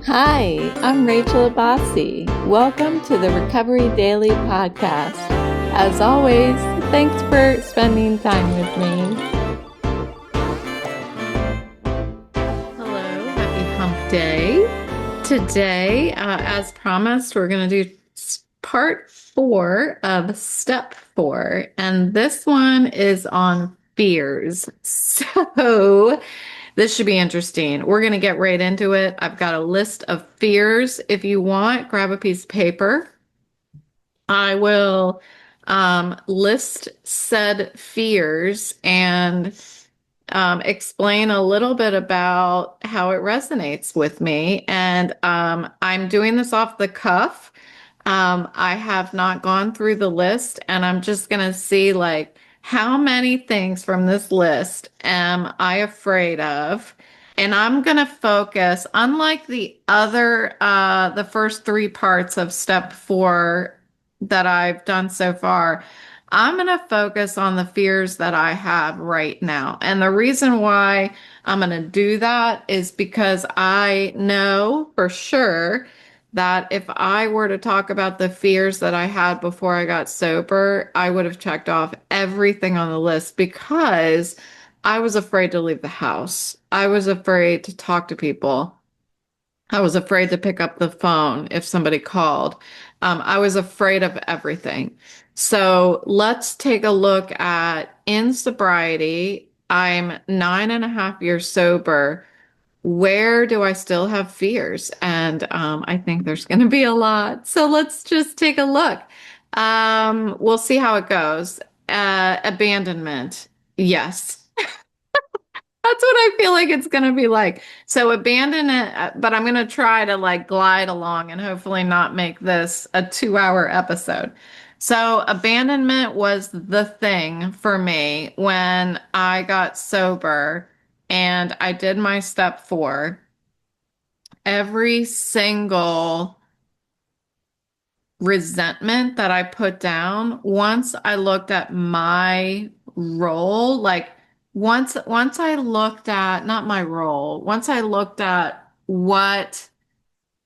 Hi, I'm Rachel Abbasi. Welcome to the Recovery Daily Podcast. As always, thanks for spending time with me. Hello, happy hump day. Today, as promised, we're going to do part 4 of step 4, and this one is on fears. So, this should be interesting. We're going to get right into it. I've got a list of fears. If you want, grab a piece of paper. I will list said fears and explain a little bit about how it resonates with me. And I'm doing this off the cuff. I have not gone through the list, and I'm just going to see like how many things from this list am I afraid of? And I'm going to focus, unlike the first 3 parts of step 4 that I've done so far, I'm going to focus on the fears that I have right now. And the reason why I'm going to do that is because I know for sure that if I were to talk about the fears that I had before I got sober, I would have checked off everything on the list because I was afraid to leave the house. I was afraid to talk to people. I was afraid to pick up the phone if somebody called. I was afraid of everything. So let's take a look at in sobriety. I'm 9.5 years sober. Where do I still have fears? And I think there's going to be a lot. So let's just take a look. We'll see how it goes. Abandonment. Yes. That's what I feel like it's going to be like. So abandon it, but I'm going to try to like glide along and hopefully not make this a 2-hour episode. So abandonment was the thing for me when I got sober and I did my step 4. Every single resentment that I put down, once I looked at my role, like once I looked at not my role, once I looked at what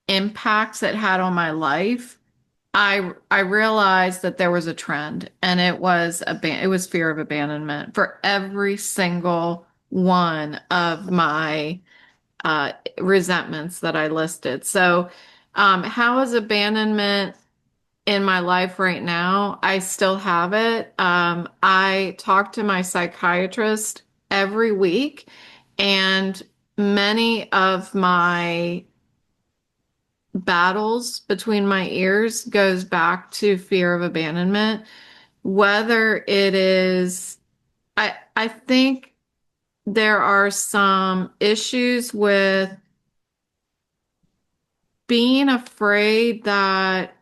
impacts it had on my life, I realized that there was a trend, and it was fear of abandonment for every single one of my resentments that I listed. So, how is abandonment in my life right now? I still have it. I talk to my psychiatrist every week, and many of my battles between my ears goes back to fear of abandonment. Whether it is, I think there are some issues with being afraid that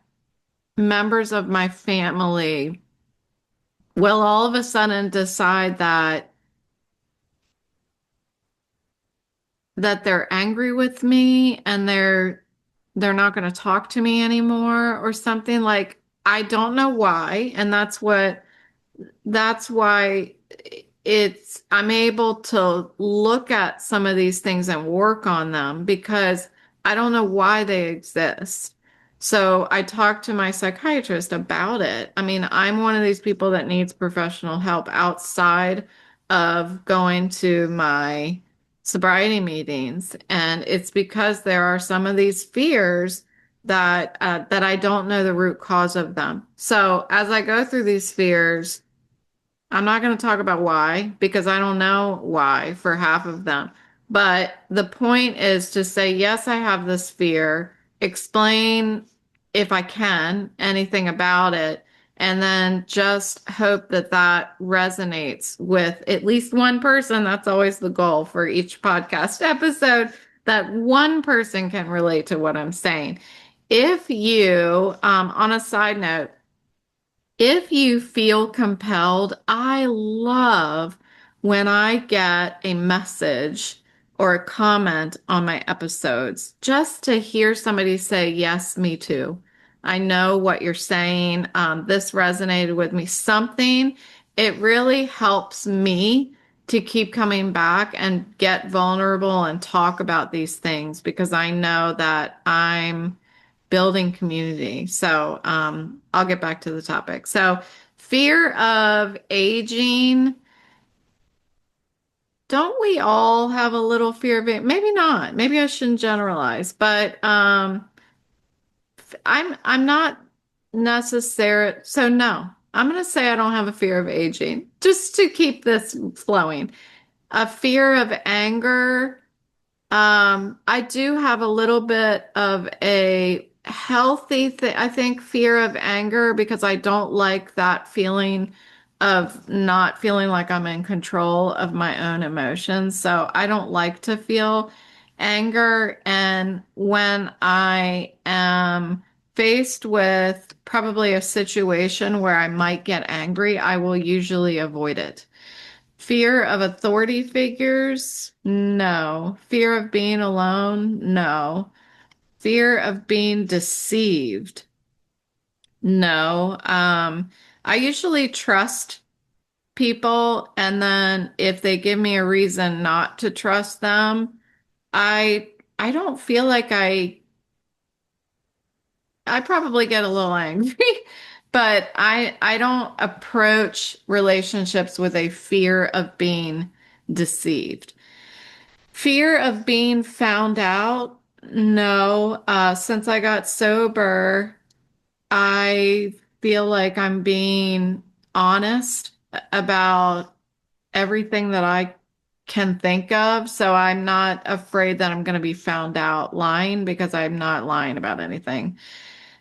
members of my family will all of a sudden decide that they're angry with me and they're not going to talk to me anymore or something. Like I don't know why, and that's why I'm able to look at some of these things and work on them because I don't know why they exist. So I talked to my psychiatrist about it. I mean, I'm one of these people that needs professional help outside of going to my sobriety meetings. And it's because there are some of these fears that I don't know the root cause of them. So as I go through these fears, I'm not going to talk about why because I don't know why for half of them. But the point is to say, yes, I have this fear, explain if I can anything about it, and then just hope that that resonates with at least one person. That's always the goal for each podcast episode, that one person can relate to what I'm saying. If you, on a side note, if you feel compelled, I love when I get a message or a comment on my episodes, just to hear somebody say, yes, me too. I know what you're saying. This resonated with me. Something, it really helps me to keep coming back and get vulnerable and talk about these things because I know that I'm building community. So, I'll get back to the topic. So, fear of aging. Don't we all have a little fear of it? Maybe not. Maybe I shouldn't generalize, but I'm not necessarily so no. I'm going to say I don't have a fear of aging just to keep this flowing. A fear of anger. I do have a little bit of a healthy I think fear of anger because I don't like that feeling of not feeling like I'm in control of my own emotions. So I don't like to feel anger. And when I am faced with probably a situation where I might get angry, I will usually avoid it. Fear of authority figures? No. Fear of being alone? No. Fear of being deceived? No. I usually trust people, and then if they give me a reason not to trust them, I don't feel like I probably get a little angry, but I don't approach relationships with a fear of being deceived. Fear of being found out? No. Since I got sober, I feel like I'm being honest about everything that I can think of. So I'm not afraid that I'm going to be found out lying because I'm not lying about anything.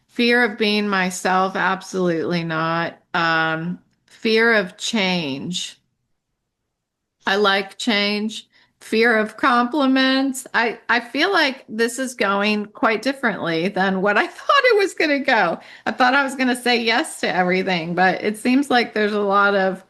Fear of being myself? Absolutely not. Fear of change. I like change. Fear of compliments. I feel like this is going quite differently than what I thought it was going to go. I thought I was going to say yes to everything, but it seems like there's a lot of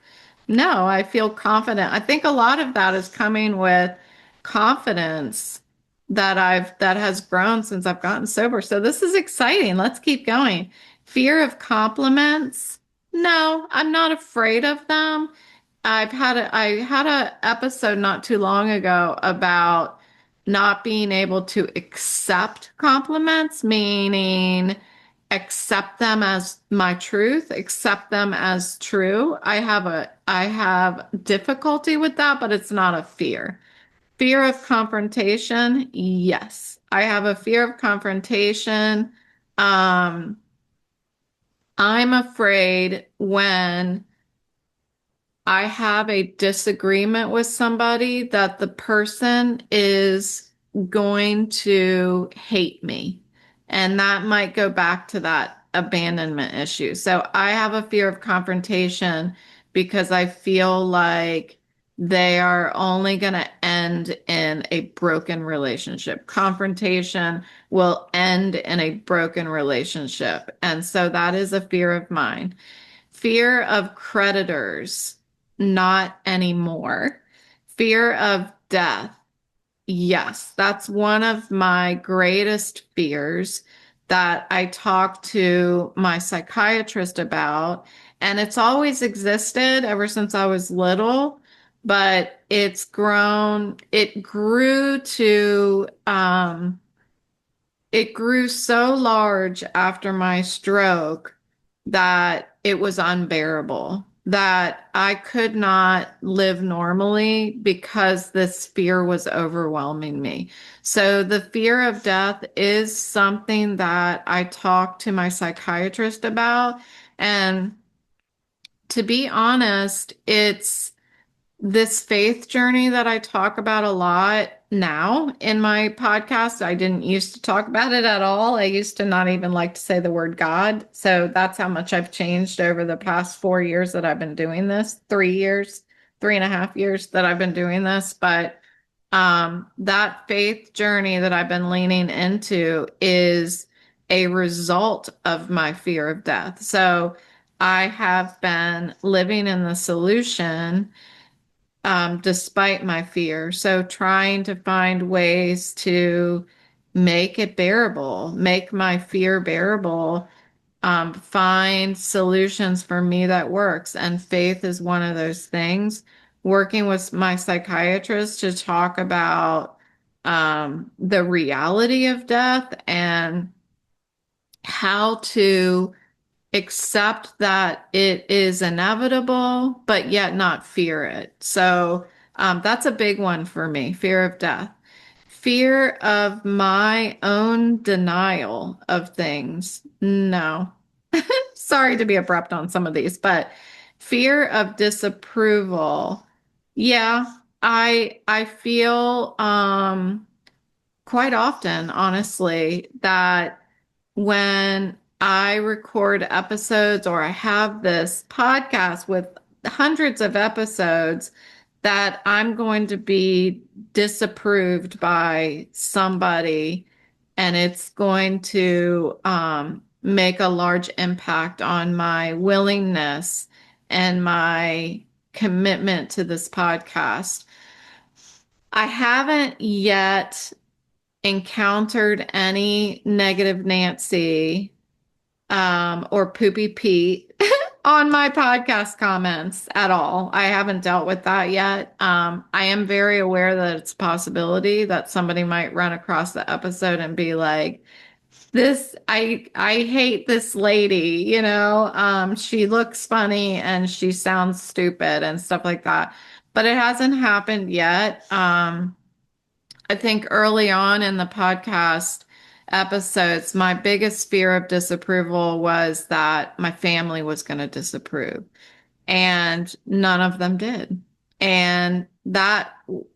no, I feel confident. I think a lot of that is coming with confidence that has grown since I've gotten sober. So this is exciting. Let's keep going. Fear of compliments. No, I'm not afraid of them. I had a episode not too long ago about not being able to accept compliments, meaning accept them as my truth, accept them as true. I have difficulty with that, but it's not a fear. Fear of confrontation, yes. I have a fear of confrontation. Um, I'm afraid when I have a disagreement with somebody that the person is going to hate me. And that might go back to that abandonment issue. So I have a fear of confrontation because I feel like they are only going to end in a broken relationship. Confrontation will end in a broken relationship. And so that is a fear of mine. Fear of creditors, not anymore. Fear of death. Yes, that's one of my greatest fears that I talk to my psychiatrist about. And it's always existed ever since I was little, but it's grown, it grew so large after my stroke that it was unbearable, that I could not live normally because this fear was overwhelming me. So the fear of death is something that I talk to my psychiatrist about. And to be honest, it's this faith journey that I talk about a lot now in my podcast. I didn't used to talk about it at all. I used to not even like to say the word God. So that's how much I've changed over the past 4 years that I've been doing this, 3 years, 3.5 years that I've been doing this. But that faith journey that I've been leaning into is a result of my fear of death. So I have been living in the solution despite my fear. So trying to find ways to make it bearable, make my fear bearable, find solutions for me that works. And faith is one of those things. working with my psychiatrist to talk about the reality of death and how to accept that it is inevitable, but yet not fear it. So that's a big one for me, fear of death. Fear of my own denial of things. No. Sorry to be abrupt on some of these, but fear of disapproval. Yeah, I feel quite often, honestly, that when I record episodes or I have this podcast with hundreds of episodes, that I'm going to be disapproved by somebody and it's going to make a large impact on my willingness and my commitment to this podcast. I haven't yet encountered any negative Nancy or Poopy Pete on my podcast comments at all. I haven't dealt with that yet. I am very aware that it's a possibility that somebody might run across the episode and be like, I hate this lady, she looks funny and she sounds stupid and stuff like that. But it hasn't happened yet. I think early on in the podcast episodes, my biggest fear of disapproval was that my family was going to disapprove, and none of them did. And that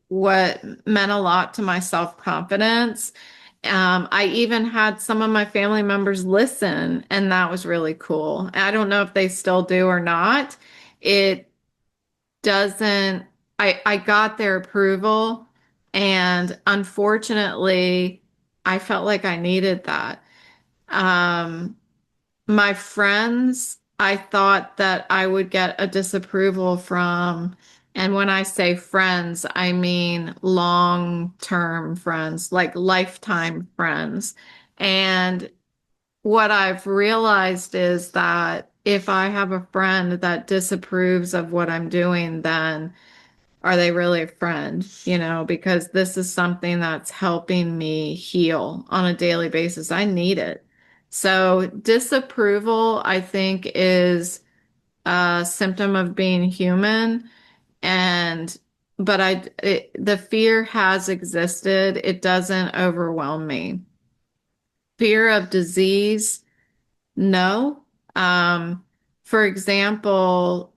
what meant a lot to my self-confidence. I even had some of my family members listen, and that was really cool. I don't know if they still do or not. It doesn't, I got their approval, and unfortunately, I felt like I needed that. Um, my friends, I thought that I would get a disapproval from, and when I say friends, I mean long-term friends, like lifetime friends. And what I've realized is that if I have a friend that disapproves of what I'm doing, then are they really a friend? Because this is something that's helping me heal on a daily basis. I need it. So disapproval, I think, is a symptom of being human. And, but the fear has existed. It doesn't overwhelm me. Fear of disease, no. Um, for example,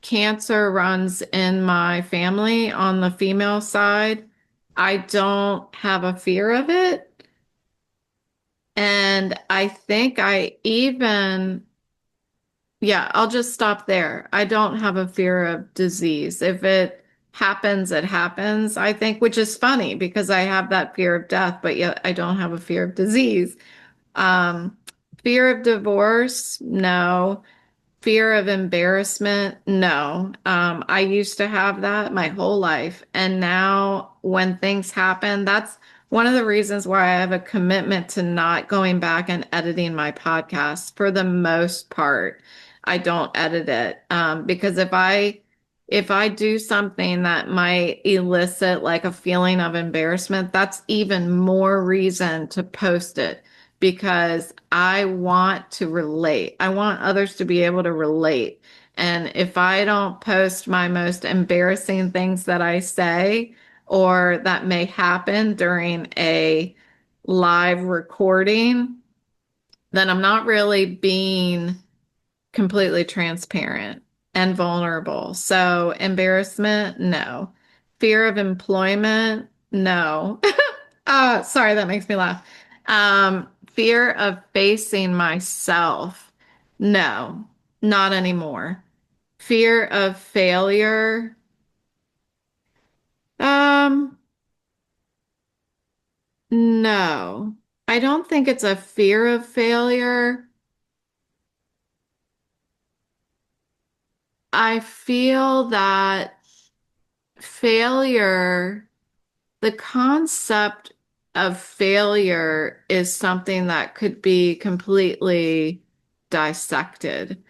cancer runs in my family on the female side. I don't have a fear of it. And I think yeah, I'll just stop there. I don't have a fear of disease. If it happens, it happens, I think, which is funny because I have that fear of death, but yet I don't have a fear of disease. Um, Fear of divorce, no. Fear of embarrassment? No. I used to have that my whole life. And now when things happen, that's one of the reasons why I have a commitment to not going back and editing my podcast. For the most part, I don't edit it. Because if I do something that might elicit like a feeling of embarrassment, that's even more reason to post it because I want to relate. I want others to be able to relate. And if I don't post my most embarrassing things that I say or that may happen during a live recording, then I'm not really being completely transparent and vulnerable. So embarrassment, no. Fear of employment, no. Sorry, that makes me laugh. Fear of facing myself, no, not anymore. Fear of failure, um, no. I don't think it's a fear of failure. I feel that failure, the concept of failure is something that could be completely dissected.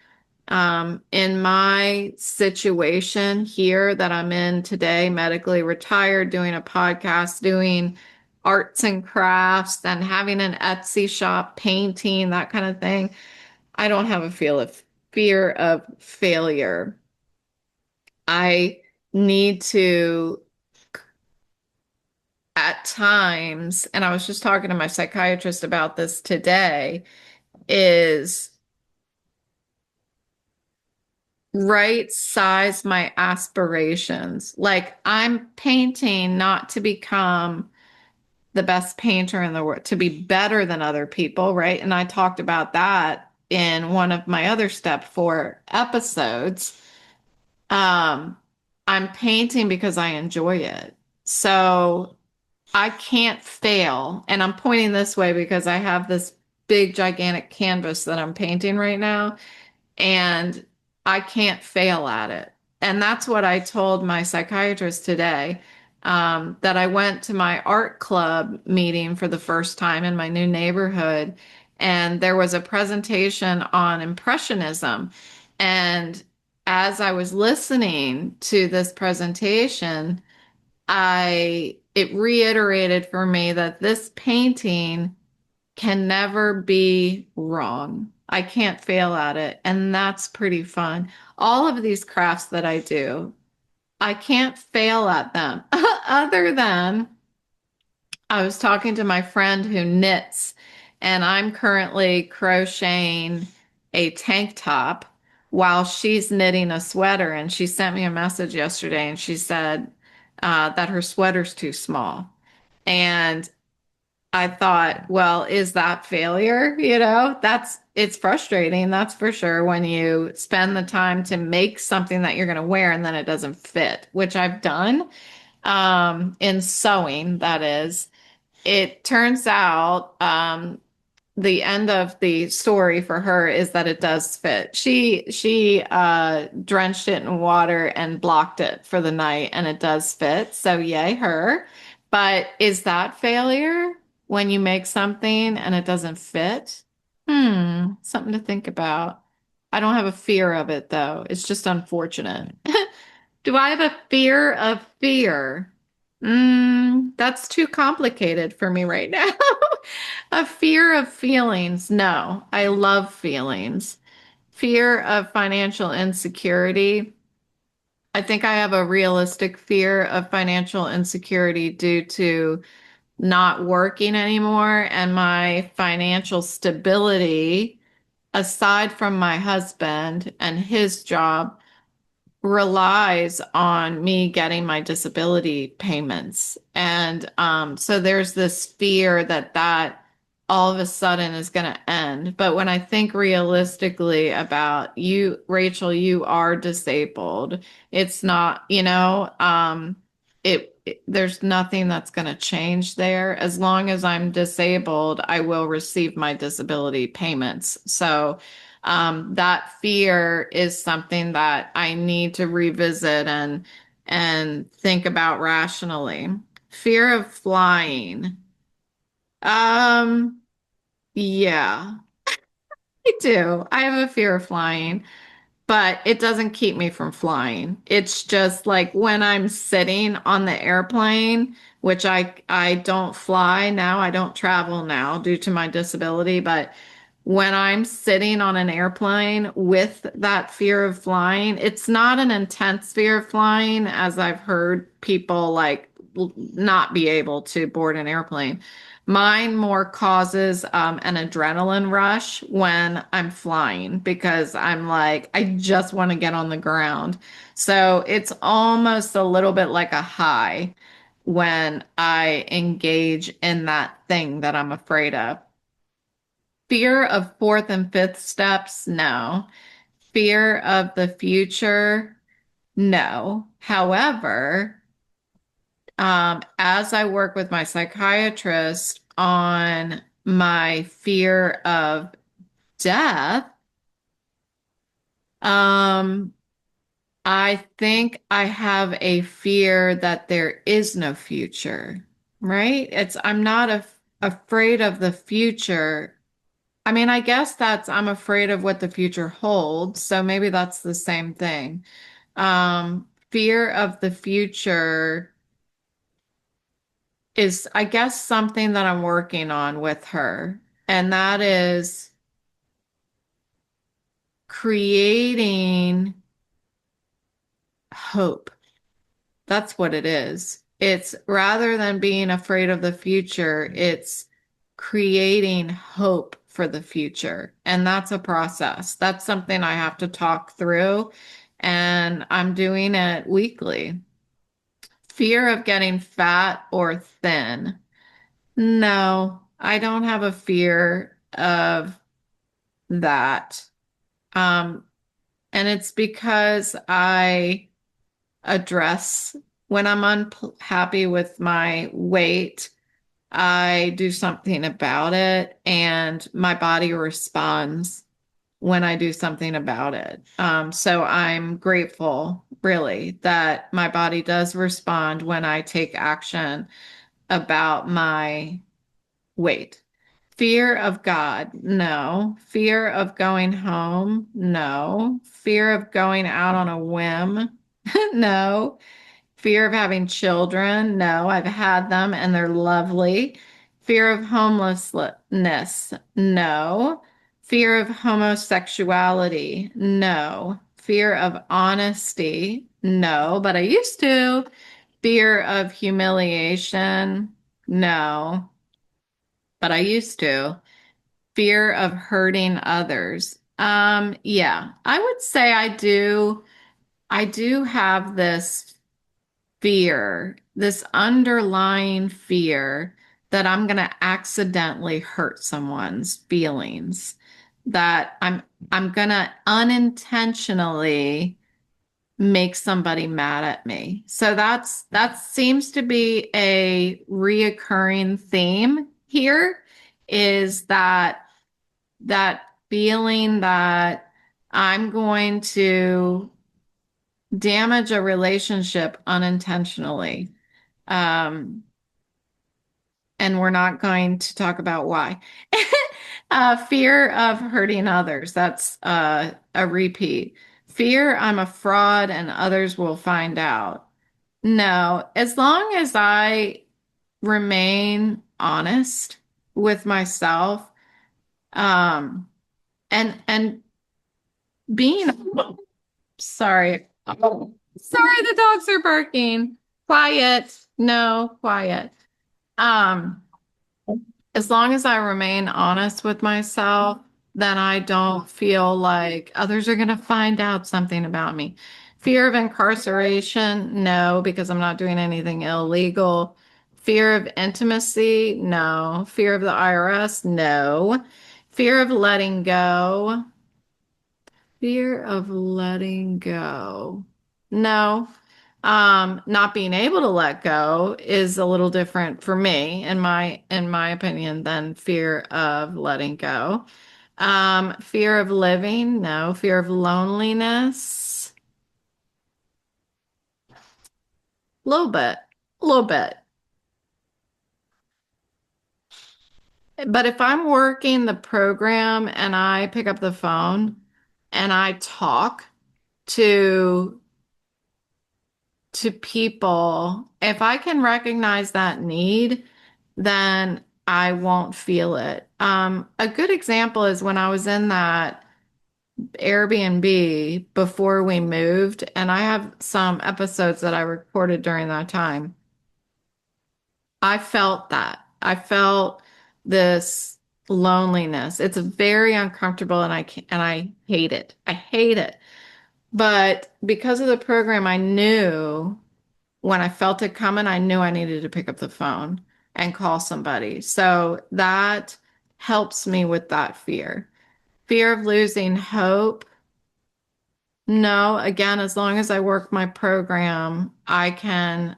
In my situation here that I'm in today, medically retired, doing a podcast, doing arts and crafts, and having an Etsy shop, painting, that kind of thing, I don't have a feel of fear of failure. I need to, at times, and I was just talking to my psychiatrist about this today, is right size my aspirations. Like I'm painting not to become the best painter in the world, to be better than other people, right? And I talked about that in one of my other step 4 episodes. Um, I'm painting because I enjoy it. So I can't fail. And I'm pointing this way because I have this big, gigantic canvas that I'm painting right now, and I can't fail at it. And that's what I told my psychiatrist today. That I went to my art club meeting for the first time in my new neighborhood, and there was a presentation on Impressionism. And as I was listening to this presentation, it reiterated for me that this painting can never be wrong. I can't fail at it. And that's pretty fun. All of these crafts that I do, I can't fail at them other than I was talking to my friend who knits, and I'm currently crocheting a tank top while she's knitting a sweater. And she sent me a message yesterday and she said that her sweater's too small. And I thought, well, is that failure? It's frustrating, that's for sure, when you spend the time to make something that you're going to wear and then it doesn't fit, which I've done in sewing, that is. It turns out the end of the story for her is that it does fit. She drenched it in water and blocked it for the night, and it does fit. So yay her. But is that failure when you make something and it doesn't fit? Something to think about. I don't have a fear of it though. It's just unfortunate. Do I have a fear of fear? That's too complicated for me right now. A fear of feelings. No, I love feelings. Fear of financial insecurity. I think I have a realistic fear of financial insecurity due to not working anymore and my financial stability, aside from my husband and his job, relies on me getting my disability payments. And so there's this fear that all of a sudden is going to end. But when I think realistically about you, Rachel, you are disabled. It's not, there's nothing that's going to change there. As long as I'm disabled, I will receive my disability payments. So that fear is something that I need to revisit and think about rationally. Fear of flying. Um, yeah, I do. I have a fear of flying, but it doesn't keep me from flying. It's just like when I'm sitting on the airplane, which I don't fly now, I don't travel now due to my disability, but when I'm sitting on an airplane with that fear of flying, it's not an intense fear of flying, as I've heard people like not be able to board an airplane. Mine more causes an adrenaline rush when I'm flying because I'm like, I just want to get on the ground. So it's almost a little bit like a high when I engage in that thing that I'm afraid of. Fear of fourth and fifth steps, no. Fear of the future, no. However, as I work with my psychiatrist on my fear of death, um, I think I have a fear that there is no future, right? I'm not afraid of the future. I mean, I guess that's I'm afraid of what the future holds. So maybe that's the same thing. Fear of the future is, I guess, something that I'm working on with her. And that is creating hope. That's what it is. It's rather than being afraid of the future, it's creating hope for the future. And that's a process. That's something I have to talk through. And I'm doing it weekly. Fear of getting fat or thin. No, I don't have a fear of that. Um, and it's because I address when I'm unhappy with my weight, I do something about it, and my body responds when I do something about it. So I'm grateful, really, that my body does respond when I take action about my weight. Fear of God, no. Fear of going home, no. Fear of going out on a whim, no. Fear of having children, no. I've had them and they're lovely. Fear of homelessness, no. Fear of homosexuality, no. Fear of honesty, no. But I used to. Fear of humiliation, no. But I used to. Fear of hurting others. Yeah, I would say I do have this fear, this underlying fear that I'm going to accidentally hurt someone's feelings, that I'm going to unintentionally make somebody mad at me. So that seems to be a reoccurring theme here, is that feeling that I'm going to damage a relationship unintentionally. Um, and we're not going to talk about why. Fear of hurting others. That's a repeat. Fear I'm a fraud and others will find out. No, as long as I remain honest with myself, um, and being sorry. Oh, sorry, the dogs are barking. Quiet. No, quiet. Um, as long as I remain honest with myself, then I don't feel like others are going to find out something about me. Fear of incarceration, no, because I'm not doing anything illegal. Fear of intimacy, no. Fear of the IRS, no. Fear of letting go. Fear of letting go. No. Not being able to let go is a little different for me, in my opinion, than fear of letting go. Fear of living, no. Fear of loneliness, a little bit, a little bit. But if I'm working the program and I pick up the phone and I talk to people, if I can recognize that need, then I won't feel it. A good example is when I was in that Airbnb before we moved, and I have some episodes that I recorded during that time. I felt that. I felt this loneliness. It's very uncomfortable and I hate it. I hate it. But because of the program, I knew when I felt it coming, I knew I needed to pick up the phone and call somebody. So that helps me with that fear. Fear of losing hope. No, again, as long as I work my program, I can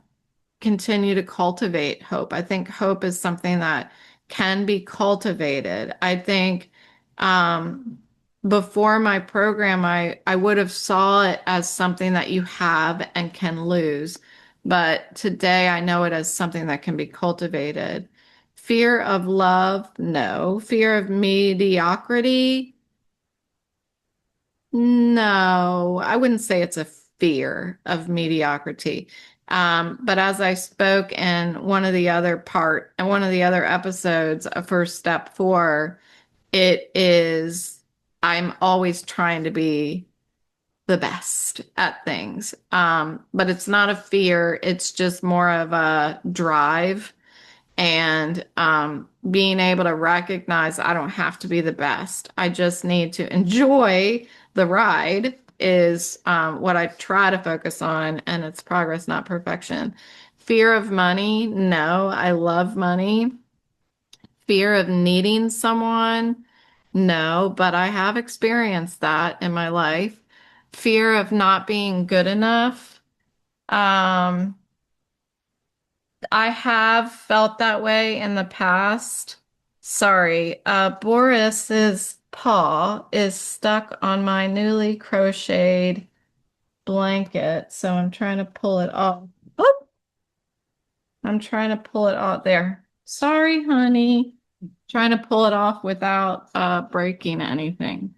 continue to cultivate hope. I think hope is something that can be cultivated. I think um, before my program, I would have saw it as something that you have and can lose. But today I know it as something that can be cultivated. Fear of love? No. Fear of mediocrity? No, I wouldn't say it's a fear of mediocrity. But as I spoke in one of the other episodes for step four, it is, I'm always trying to be the best at things. But it's not a fear, it's just more of a drive and being able to recognize I don't have to be the best. I just need to enjoy the ride is what I try to focus on, and it's progress, not perfection. Fear of money? No, I love money. Fear of needing someone? No, but I have experienced that in my life. Fear of not being good enough? Um, I have felt that way in the past. Sorry, Boris's paw is stuck on my newly crocheted blanket, so I'm trying to pull it off. Oh, I'm trying to pull it off there. Sorry, honey. Trying to pull it off without breaking anything.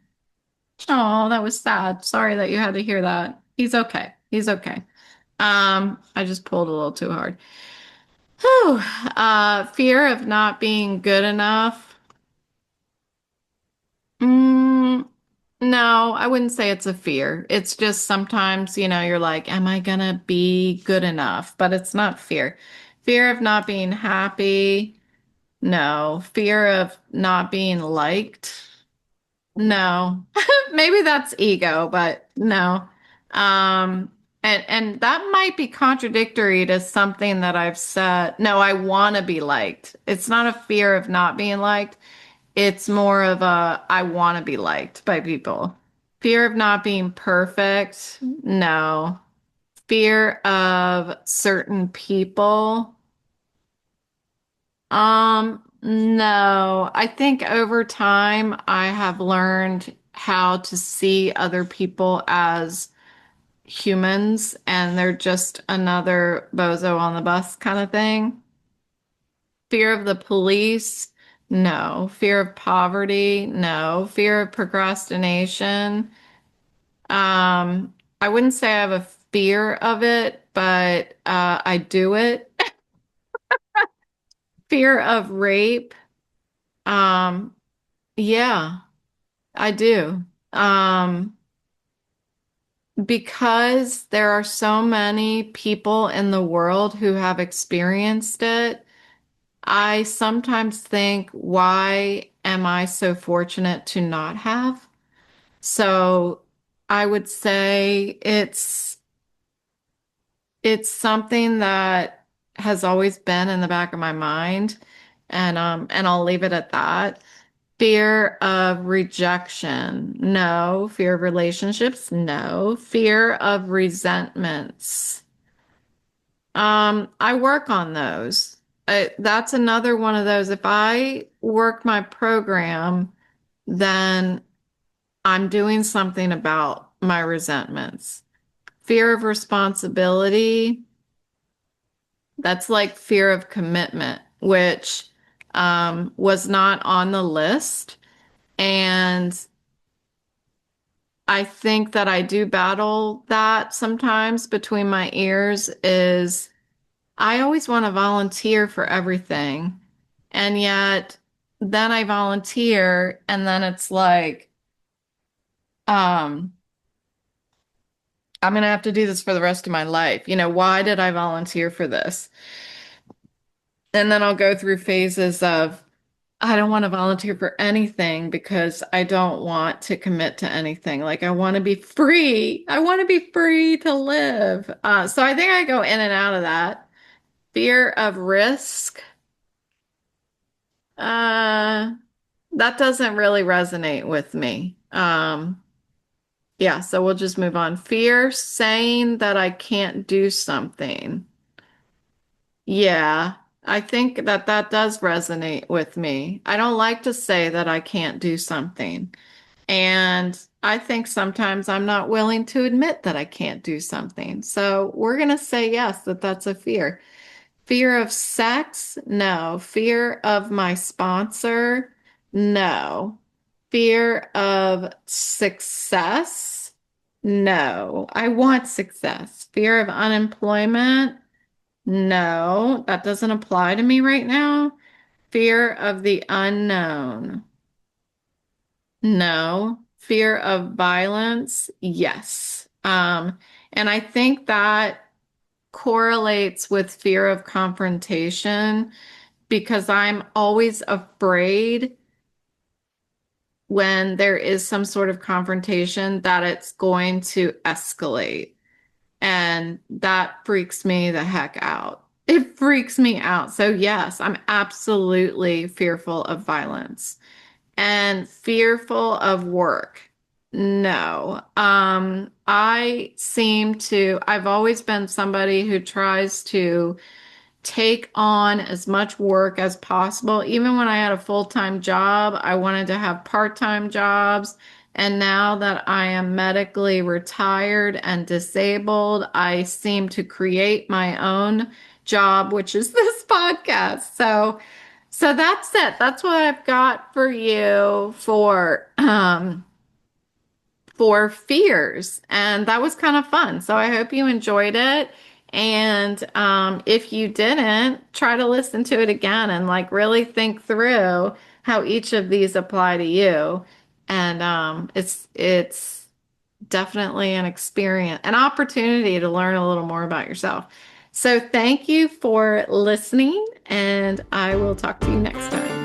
Oh, that was sad. Sorry that you had to hear that. He's okay. He's okay. I just pulled a little too hard. Whew. Fear of not being good enough. Mm, no, I wouldn't say it's a fear. It's just sometimes, you're like, am I gonna be good enough? But it's not fear. Fear of not being happy. No. Fear of not being liked. No. Maybe that's ego, but no. And that might be contradictory to something that I've said. No, I want to be liked. It's not a fear of not being liked. It's more of a I want to be liked by people. Fear of not being perfect. No. Fear of certain people. No. I think over time I have learned how to see other people as humans and they're just another bozo on the bus kind of thing. Fear of the police? No. Fear of poverty? No. Fear of procrastination? I wouldn't say I have a fear of it, but I do it. Fear of rape? Um, yeah, I do. Because there are so many people in the world who have experienced it, I sometimes think, why am I so fortunate to not have? So I would say it's something that has always been in the back of my mind, and I'll leave it at that. Fear of rejection, no. Fear of relationships, no. Fear of resentments. I work on those. That's another one of those. If I work my program, then I'm doing something about my resentments. Fear of responsibility, that's like fear of commitment, which was not on the list. And I think that I do battle that sometimes between my ears is I always want to volunteer for everything. And yet then I volunteer and then it's like, um, I'm gonna have to do this for the rest of my life. Why did I volunteer for this? And then I'll go through phases of I don't want to volunteer for anything because I don't want to commit to anything. Like I want to be free. I want to be free to live. So I think I go in and out of that. Fear of risk. Uh, that doesn't really resonate with me. Yeah, so we'll just move on. Fear saying that I can't do something. Yeah, I think that that does resonate with me. I don't like to say that I can't do something. And I think sometimes I'm not willing to admit that I can't do something. So we're going to say yes, that that's a fear. Fear of sex? No. Fear of my sponsor? No. Fear of success? No. I want success. Fear of unemployment? No. That doesn't apply to me right now. Fear of the unknown? No. Fear of violence? Yes. And I think that correlates with fear of confrontation because I'm always afraid when there is some sort of confrontation that it's going to escalate. And that freaks me the heck out. It freaks me out. So, yes, I'm absolutely fearful of violence and fearful of work. No. I've always been somebody who tries to take on as much work as possible. Even when I had a full-time job, I wanted to have part-time jobs. And now that I am medically retired and disabled, I seem to create my own job, which is this podcast. So that's it. That's what I've got for you for fears. And that was kind of fun. So I hope you enjoyed it. And if you didn't, try to listen to it again and like really think through how each of these apply to you. And it's definitely an experience, an opportunity to learn a little more about yourself. So thank you for listening, and I will talk to you next time.